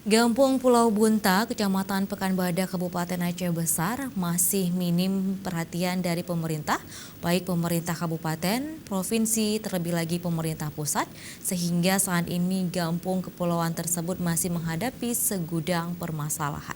Gampung Pulau Bunta, Kecamatan Pekanbadak, Kabupaten Aceh Besar masih minim perhatian dari pemerintah, baik pemerintah kabupaten, provinsi, terlebih lagi pemerintah pusat, sehingga saat ini Gampung Kepulauan tersebut masih menghadapi segudang permasalahan.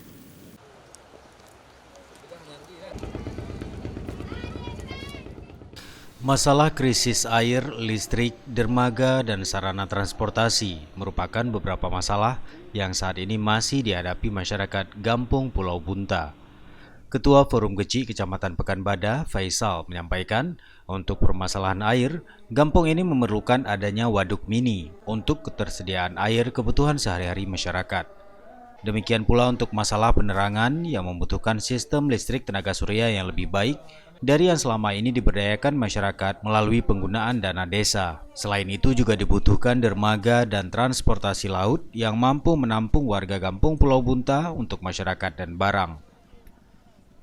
Masalah krisis air, listrik, dermaga, dan sarana transportasi merupakan beberapa masalah yang saat ini masih dihadapi masyarakat Gampung Pulau Bunta. Ketua Forum Kecil Kecamatan Pekanbadak, Faisal, menyampaikan untuk permasalahan air, Gampung ini memerlukan adanya waduk mini untuk ketersediaan air kebutuhan sehari-hari masyarakat. Demikian pula untuk masalah penerangan yang membutuhkan sistem listrik tenaga surya yang lebih baik dari yang selama ini diberdayakan masyarakat melalui penggunaan dana desa. Selain itu juga dibutuhkan dermaga dan transportasi laut yang mampu menampung warga Gampung Pulau Bunta untuk masyarakat dan barang.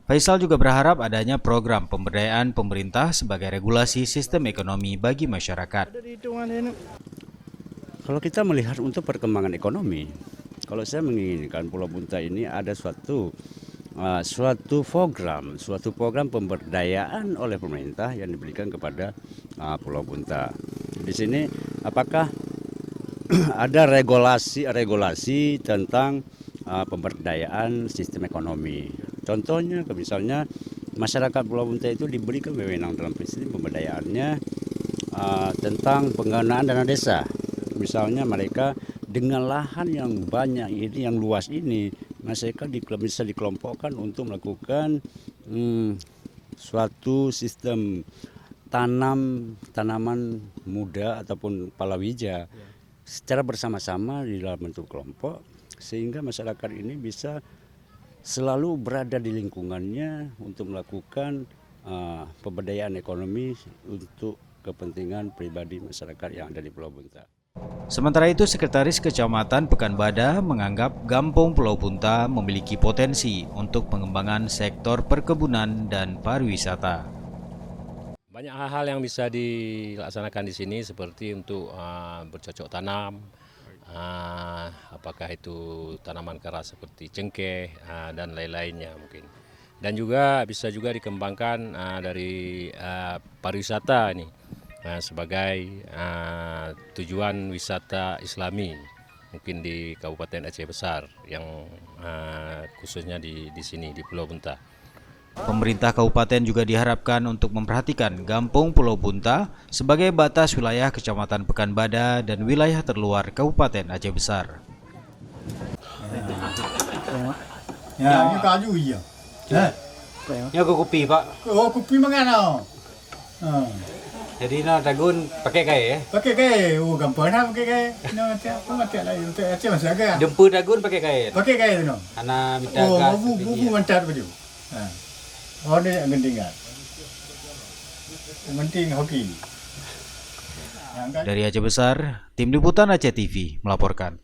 Faisal juga berharap adanya program pemberdayaan pemerintah sebagai regulasi sistem ekonomi bagi masyarakat. Kalau kita melihat untuk perkembangan ekonomi, kalau saya menginginkan Pulau Bunta ini ada suatu program pemberdayaan oleh pemerintah yang diberikan kepada Pulau Bunta. Di sini apakah ada regulasi tentang pemberdayaan sistem ekonomi. Contohnya misalnya masyarakat Pulau Bunta itu diberikan wewenang dalam sistem pemberdayaannya tentang penggunaan dana desa. Misalnya mereka dengan lahan yang banyak ini, yang luas ini, mereka bisa dikelompokkan untuk melakukan suatu sistem tanaman muda ataupun palawija secara bersama-sama di dalam bentuk kelompok, sehingga masyarakat ini bisa selalu berada di lingkungannya untuk melakukan pemberdayaan ekonomi untuk kepentingan pribadi masyarakat yang ada di Pulau Bunta. Sementara itu, Sekretaris Kecamatan Pekanbadak menganggap Gampung Pulau Bunta memiliki potensi untuk pengembangan sektor perkebunan dan pariwisata. Banyak hal-hal yang bisa dilaksanakan di sini seperti untuk bercocok tanam, apakah itu tanaman keras seperti cengkeh dan lain-lainnya mungkin. Dan juga bisa juga dikembangkan dari pariwisata ini. Sebagai tujuan wisata Islami mungkin di Kabupaten Aceh Besar yang khususnya di sini di Pulau Bunta. Pemerintah kabupaten juga diharapkan untuk memperhatikan Gampung Pulau Bunta sebagai batas wilayah Kecamatan Pekanbadak dan wilayah terluar Kabupaten Aceh Besar. Ya, ini kayu iya. Ya kopi Pak. Oh, kopi mana? Jadi dagun pakai kaya ya? Pakai kaya, gampang lah pakai kaya. Mati lah, itu masih agak. Jemput dagun pakai kaya. Pakai kaya tu no. Anak minta gas. Bubu mencar baju. Oh, ni yang genting kan. Genting hoki. Dari Aceh Besar, Tim Liputan Aceh TV melaporkan.